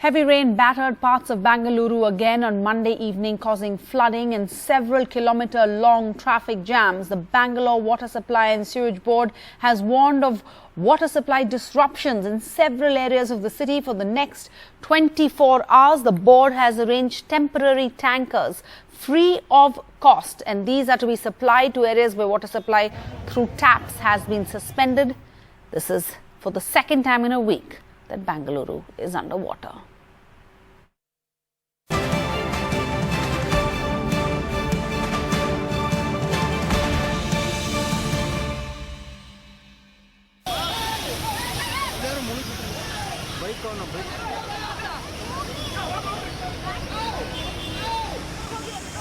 Heavy rain battered parts of Bengaluru again on Monday evening, causing flooding and several kilometre-long traffic jams. The Bangalore Water Supply and Sewage Board has warned of water supply disruptions in several areas of the city for the next 24 hours. The board has arranged temporary tankers free of cost, and these are to be supplied to areas where water supply through taps has been suspended. This is for the second time in a week that Bengaluru is underwater.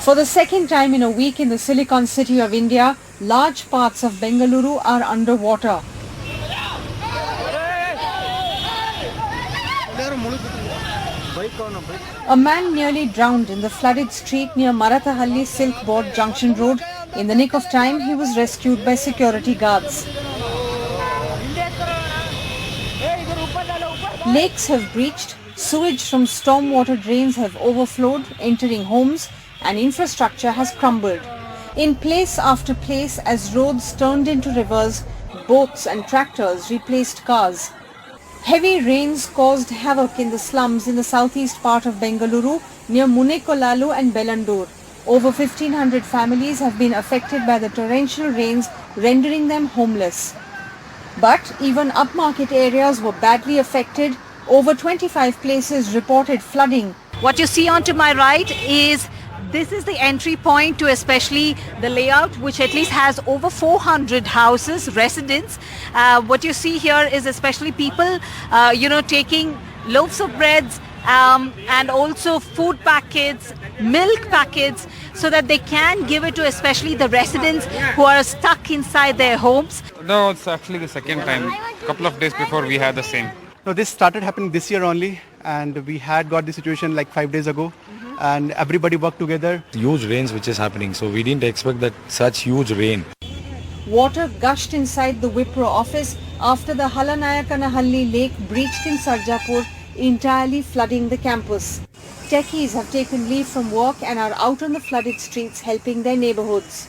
For the second time in a week in the Silicon City of India, large parts of Bengaluru are underwater. A man nearly drowned in the flooded street near Marathahalli Silk Board Junction Road. In the nick of time, he was rescued by security guards. Lakes have breached, sewage from stormwater drains have overflowed, entering homes, and infrastructure has crumbled. In place after place, as roads turned into rivers, boats and tractors replaced cars. Heavy rains caused havoc in the slums in the southeast part of Bengaluru near Munekolalu and Belandur. Over 1,500 families have been affected by the torrential rains, rendering them homeless. But even upmarket areas were badly affected. Over 25 places reported flooding. What you see on to my right is this is the entry point to especially the layout, which at least has over 400 houses, residents. What you see here is especially people, taking loaves of breads and also food packets, milk packets, so that they can give it to especially the residents who are stuck inside their homes. No, it's actually the second time. A couple of days before we had the same. No, this started happening this year only, and we had got the situation like 5 days ago. And everybody worked together. Huge rains which is happening, so we didn't expect that such huge rain. Water gushed inside the Wipro office after the Halanayakanahalli lake breached in Sarjapur, entirely flooding the campus. Techies have taken leave from work and are out on the flooded streets helping their neighbourhoods.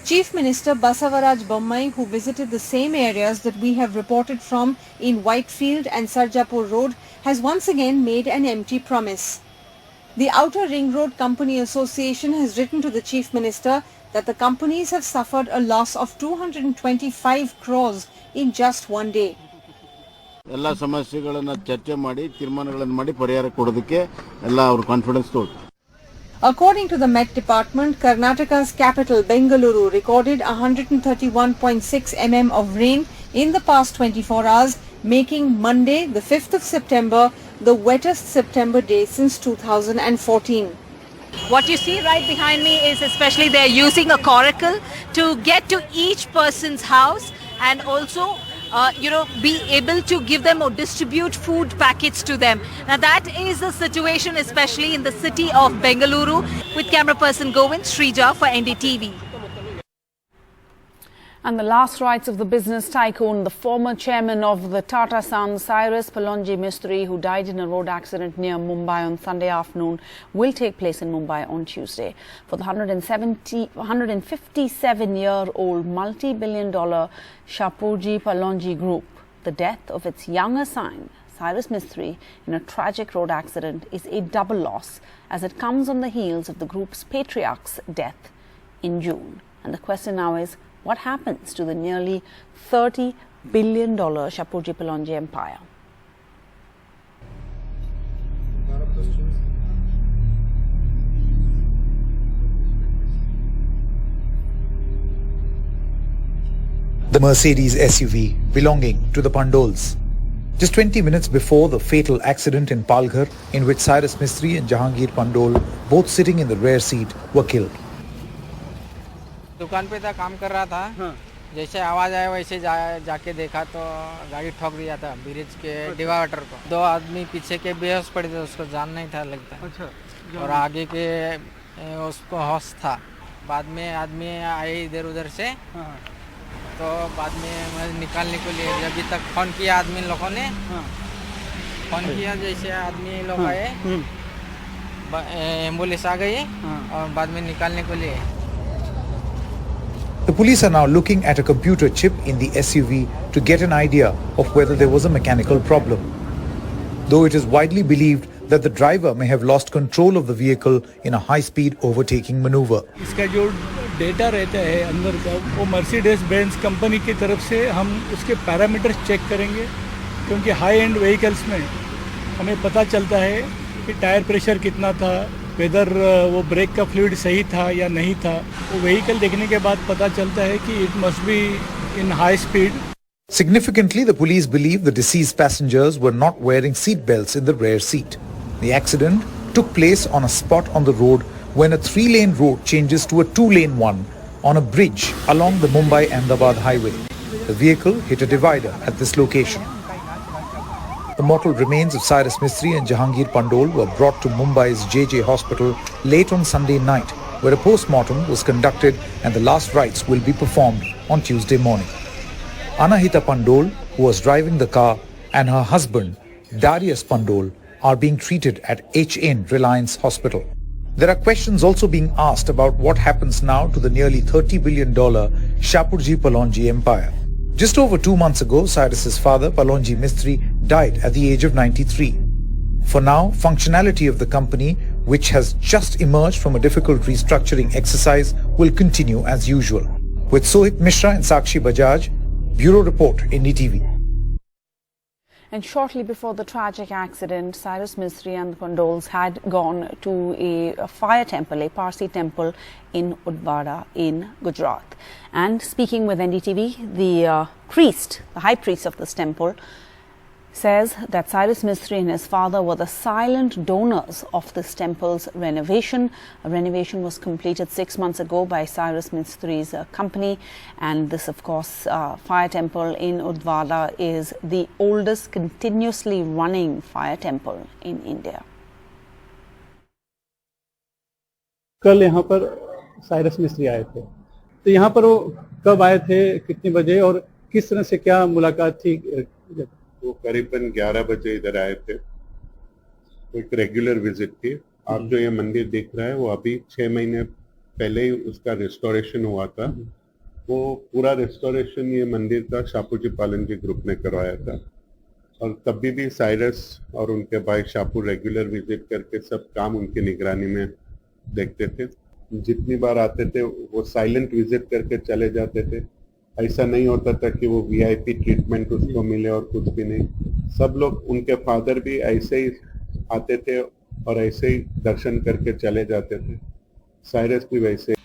Chief Minister Basavaraj Bommai, who visited the same areas that we have reported from in Whitefield and Sarjapur Road, has once again made an empty promise. The Outer Ring Road Company Association has written to the Chief Minister that the companies have suffered a loss of 225 crores in just one day. ಎಲ್ಲ ಸಮಸ್ಯೆಗಳನ್ನು ಚರ್ಚೆ ಮಾಡಿ ತೀರ್ಮಾನಗಳನ್ನು ಮಾಡಿ ಪರಿಹಾರ ಕೊಡೋದಕ್ಕೆ ಎಲ್ಲ ಅವರು confidence ತೋರಿದ್ರು. According to the Met Department, Karnataka's capital Bengaluru recorded 131.6 mm of rain in the past 24 hours, making Monday, the 5th of September, the wettest September day since 2014. What you see right behind me is especially they're using a coracle to get to each person's house and also be able to give them or distribute food packets to them. Now that is the situation especially in the city of Bengaluru. With camera person Govind Srija for NDTV. And the last rites of the business tycoon, the former chairman of the Tata Sons, Cyrus Palanjis, who died in a road accident near Mumbai on Sunday afternoon, will take place in Mumbai on Tuesday. For the 157-year-old multi-billion-dollar Shapoorji Pallonji Group, the death of its younger son, Cyrus Mistry, in a tragic road accident is a double loss, as it comes on the heels of the group's patriarch's death in June. And the question now is, what happens to the nearly $30 billion Shapoorji Pallonji empire? The Mercedes SUV belonging to the Pandols. Just 20 minutes before the fatal accident in Palghar, in which Cyrus Mistry and Jahangir Pandol, both sitting in the rear seat, were killed. दुकान पे था, काम कर रहा था। जैसे आवाज आया वैसे जाके देखा तो गाड़ी ठोक दिया था ब्रिज के डिवाइडर को। दो आदमी पीछे के बेहोश पड़े थे, उसको जान नहीं था लगता। अच्छा। और आगे के उसको होश था। बाद में आदमी आए इधर उधर से, तो बाद में निकालने के लिए अभी तक फोन किया आदमी लोगों ने, फोन किया जैसे आदमी लोग आए, एम्बुलेंस आ गई और बाद में निकालने को लिए. The police are now looking at a computer chip in the SUV to get an idea of whether there was a mechanical problem. Though it is widely believed that the driver may have lost control of the vehicle in a high-speed overtaking maneuver. इसका जो data रहता है अंदर का वो Mercedes Benz company की तरफ से हम उसके पैरामीटर्स चेक करेंगे, क्योंकि हाई एंड व्हीकल्स में हमें पता चलता है कि टायर प्रेशर कितना था, वेदर वो ब्रेक का फ्लूइड सही था या नहीं था. वो व्हीकल देखने के बाद पता चलता है कि it must be in high speed. Significantly, the police believe the deceased passengers were not wearing seat belts in the rear seat. The accident took place on a spot on the road when a 3-lane road changes to a 2-lane one on a bridge along the Mumbai-Ahmedabad highway. The vehicle hit a divider at this location. The mortal remains of Cyrus Mistry and Jahangir Pandol were brought to Mumbai's JJ hospital late on Sunday night, where a post-mortem was conducted and the last rites will be performed on Tuesday morning. Anahita Pandol, who was driving the car, and her husband, Darius Pandol, are being treated at HN Reliance Hospital. There are questions also being asked about what happens now to the nearly $30 billion Shapurji Palanji empire. Just over 2 months ago, Cyrus's father, Palanji Mistry, died at the age of 93. For now, functionality of the company, which has just emerged from a difficult restructuring exercise, will continue as usual. With Sohit Mishra and Sakshi Bajaj, Bureau Report, NDTV. And shortly before the tragic accident, Cyrus Mistry and the Pandols had gone to a fire temple, a Parsi temple in Udvada in Gujarat. And speaking with NDTV, the priest, the high priest of this temple, says that Cyrus Mistry and his father were the silent donors of this temple's renovation. A renovation was completed 6 months ago by Cyrus Mistry's company, and this, of course, fire temple in Udvada is the oldest continuously running fire temple in India. कल यहाँ पर Cyrus मिस्त्री आए थे, तो यहाँ पर वो कब आए थे, कितने बजे और किस तरह से क्या मुलाकात थी? वो करीबन 11 बजे इधर आए थे. एक रेगुलर विजिट थी. आप जो ये मंदिर देख रहा है वो अभी 6 महीने पहले ही उसका रिस्टोरेशन हुआ था. वो पूरा रिस्टोरेशन ये मंदिर का शापूजी पालनजी ग्रुप ने करवाया था, और तभी भी साइरस और उनके भाई शापू रेगुलर विजिट करके सब काम उनकी निगरानी में देखते थे. जितनी बार आते थे वो साइलेंट विजिट करके चले जाते थे. ऐसा नहीं होता था कि वो वीआईपी ट्रीटमेंट उसको मिले और कुछ भी नहीं. सब लोग, उनके फादर भी ऐसे ही आते थे और ऐसे ही दर्शन करके चले जाते थे. साइरस भी वैसे.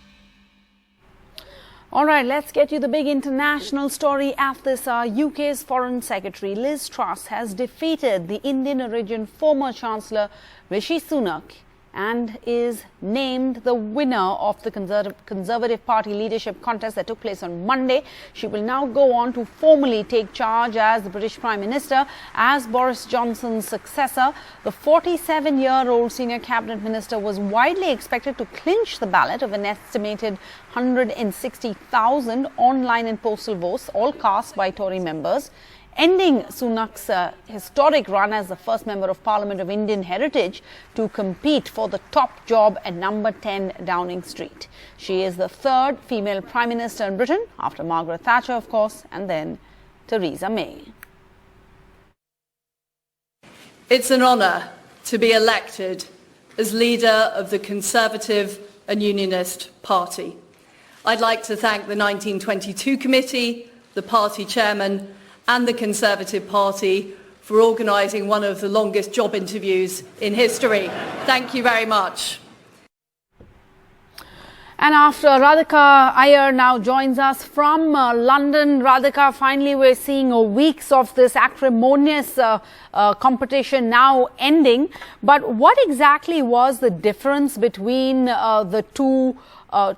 All right, let's get you the big international story at this. UK's Foreign Secretary Liz Truss has defeated the Indian origin former Chancellor Rishi Sunak and is named the winner of the Conservative Party leadership contest that took place on Monday. She will now go on to formally take charge as the British Prime Minister as Boris Johnson's successor. The 47-year-old senior cabinet minister was widely expected to clinch the ballot of an estimated 160,000 online and postal votes, all cast by Tory members, ending Sunak's historic run as the first Member of Parliament of Indian heritage to compete for the top job at number 10 Downing Street. She is the third female Prime Minister in Britain, after Margaret Thatcher, of course, and then Theresa May. It's an honour to be elected as leader of the Conservative and Unionist Party. I'd like to thank the 1922 committee, the party chairman, and the Conservative Party for organising one of the longest job interviews in history. Thank you very much. And after Radhika Iyer now joins us from London. Radhika, finally we're seeing weeks of this acrimonious competition now ending. But what exactly was the difference between the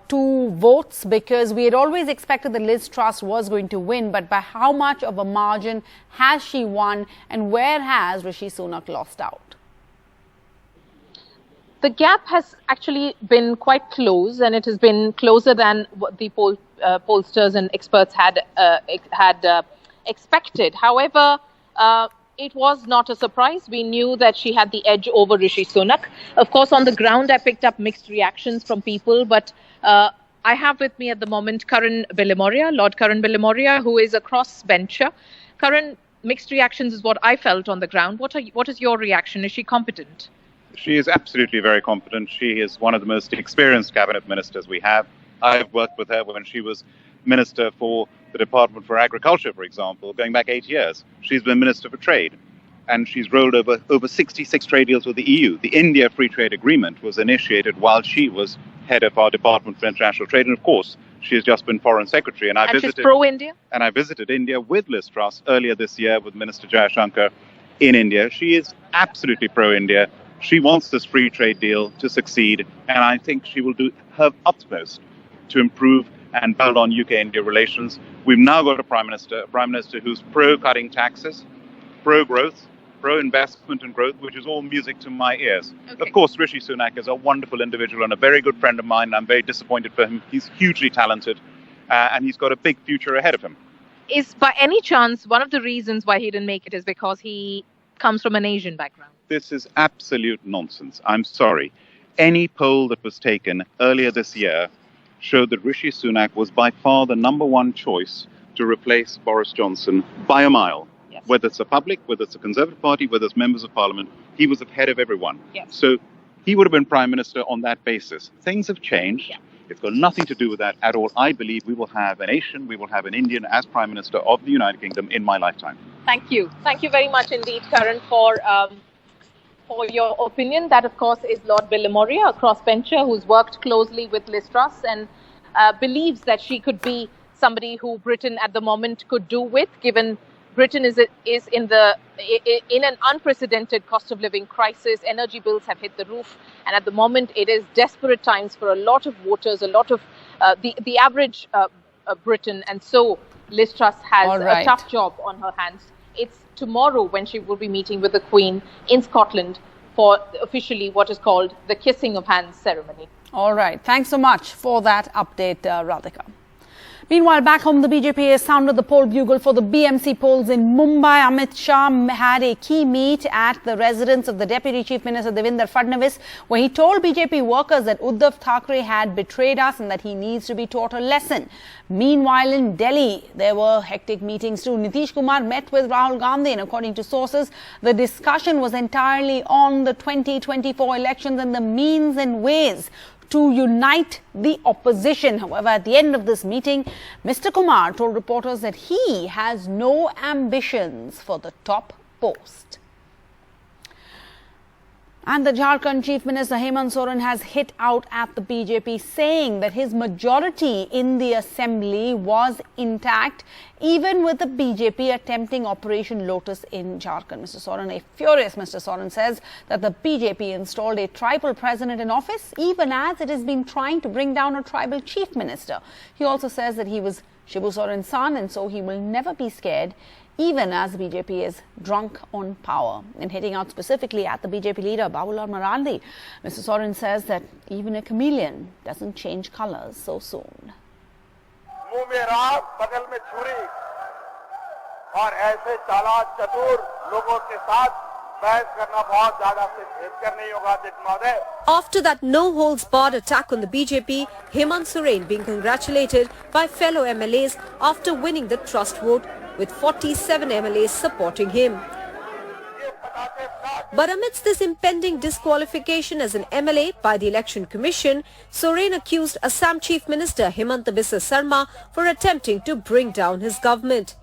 two votes? Because we had always expected that Liz Truss was going to win, but by how much of a margin has she won, and where has Rishi Sunak lost out? The gap has actually been quite close, and it has been closer than what the pollsters and experts had expected. However, it was not a surprise. We knew that she had the edge over Rishi Sunak. Of course, on the ground, I picked up mixed reactions from people, but I have with me at the moment Lord Karan Billimoria, who is a crossbencher. Karan, mixed reactions is what I felt on the ground. What is your reaction? Is she competent? She is absolutely very competent. She is one of the most experienced cabinet ministers we have. I've worked with her when she was Minister for the Department for Agriculture, for example, going back 8 years. She's been Minister for Trade, and she's rolled over 66 trade deals with the EU. The India Free Trade Agreement was initiated while she was head of our Department for International Trade, and of course, she has just been Foreign Secretary. And she's pro-India? And I visited India with Liz Truss earlier this year with Minister Jaishankar in India. She is absolutely pro-India. She wants this free trade deal to succeed, and I think she will do her utmost to improve and build on UK-India relations. We've now got a Prime Minister who's pro-cutting taxes, pro-growth, pro-investment and growth, which is all music to my ears. Okay. Of course, Rishi Sunak is a wonderful individual and a very good friend of mine, and I'm very disappointed for him. He's hugely talented, and he's got a big future ahead of him. Is by any chance one of the reasons why he didn't make it is because he comes from an Asian background? This is absolute nonsense. I'm sorry. Any poll that was taken earlier this year showed that Rishi Sunak was by far the number one choice to replace Boris Johnson by a mile. Yes. Whether it's the public, whether it's the Conservative Party, whether it's members of Parliament, he was ahead of everyone. Yes. So he would have been Prime Minister on that basis. Things have changed. Yeah. It's got nothing to do with that at all. I believe we will have an Asian, we will have an Indian as Prime Minister of the United Kingdom in my lifetime. Thank you. Thank you very much indeed, Karan, for your opinion. That, of course, is Lord Billimoria, a crossbencher who's worked closely with Liz Truss and believes that she could be somebody who Britain at the moment could do with, given Britain is in an unprecedented cost of living crisis. Energy bills have hit the roof, and at the moment it is desperate times for a lot of voters, a lot of the average Briton, and so Liz Truss has a tough job on her hands. It's tomorrow when she will be meeting with the Queen in Scotland for officially what is called the Kissing of Hands ceremony. All right. Thanks so much for that update, Radhika. Meanwhile, back home, the BJP has sounded the poll bugle for the BMC polls in Mumbai. Amit Shah had a key meet at the residence of the Deputy Chief Minister Devinder Fadnavis, where he told BJP workers that Uddhav Thackeray had betrayed us and that he needs to be taught a lesson. Meanwhile, in Delhi, there were hectic meetings too. Nitish Kumar met with Rahul Gandhi, and according to sources, the discussion was entirely on the 2024 elections and the means and ways to unite the opposition. However, at the end of this meeting, Mr. Kumar told reporters that he has no ambitions for the top post. And the Jharkhand Chief Minister Hemant Soren has hit out at the BJP, saying that his majority in the assembly was intact, even with the BJP attempting Operation Lotus in Jharkhand. Mr. Soren, a furious Mr. Soren, says that the BJP installed a tribal president in office, even as it has been trying to bring down a tribal chief minister. He also says that he was Shibu Soren's son, and so he will never be scared, even as the BJP is drunk on power. And hitting out specifically at the BJP leader, Babulal Marandi, Mr. Soren says that even a chameleon doesn't change colors so soon. मुंह में राख, बगल में छुरी, और ऐसे चालाक चतुर लोगों के साथ बहस करना बहुत ज्यादा से भेदकर नहीं होगा, अध्यक्ष महोदय. After that no-holds-barred attack on the BJP, Hemant Soren being congratulated by fellow MLAs after winning the trust vote, with 47 MLAs supporting him. But amidst this impending disqualification as an MLA by the Election Commission, Soren accused Assam Chief Minister Himanta Biswa Sarma for attempting to bring down his government.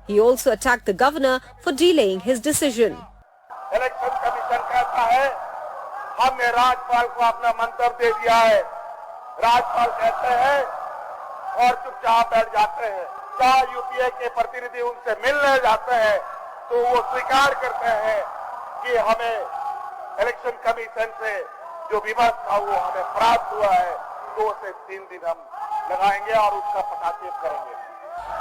He also attacked the governor for delaying his decision. Election Commission कहता है, हमने राज्यपाल को अपना मंतव्य दे दिया है. राज्यपाल कहते हैं और चुपचाप बैठ जाते हैं. जहाँ यूपीए के प्रतिनिधि उनसे मिलने जाते हैं, तो वो स्वीकार करते हैं कि हमें इलेक्शन कमीशन से जो विमर्श था वो हमें प्राप्त हुआ है. 2 से 3 दिन हम लगाएंगे और उसका पटाक्षेप करेंगे.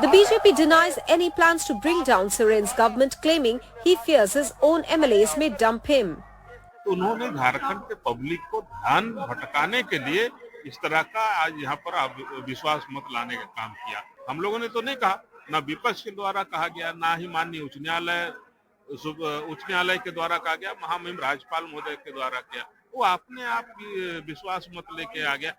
The BJP denies any plans to bring down Soren's government, claiming he fears his own MLAs may dump him. उन्होंने झारखंड के पब्लिक को ध्यान भटकाने के लिए इस तरह का आज यहाँ पर विश्वास मत लाने का काम किया. हम लोगों ने तो नहीं कहा, ना विपक्ष के द्वारा कहा गया, ना ही माननीय उच्च न्यायालय उच्च न्यायालय के द्वारा कहा गया, महामहिम राज्यपाल महोदय के द्वारा किया, वो अपने आप विश्वास मत लेके आ गया।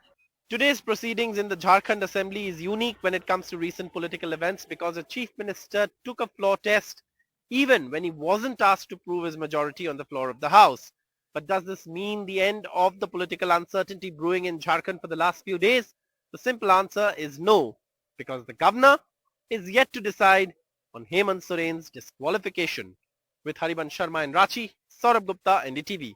Today's proceedings in the Jharkhand Assembly is unique when it comes to recent political events because the Chief Minister took a floor test even when he wasn't asked to prove his majority on the floor of the House. But does this mean the end of the political uncertainty brewing in Jharkhand for the last few days? The simple answer is no, because the governor is yet to decide on Hemant Soren's disqualification. With Hariban Sharma in Ranchi, Saurabh Gupta, NDTV.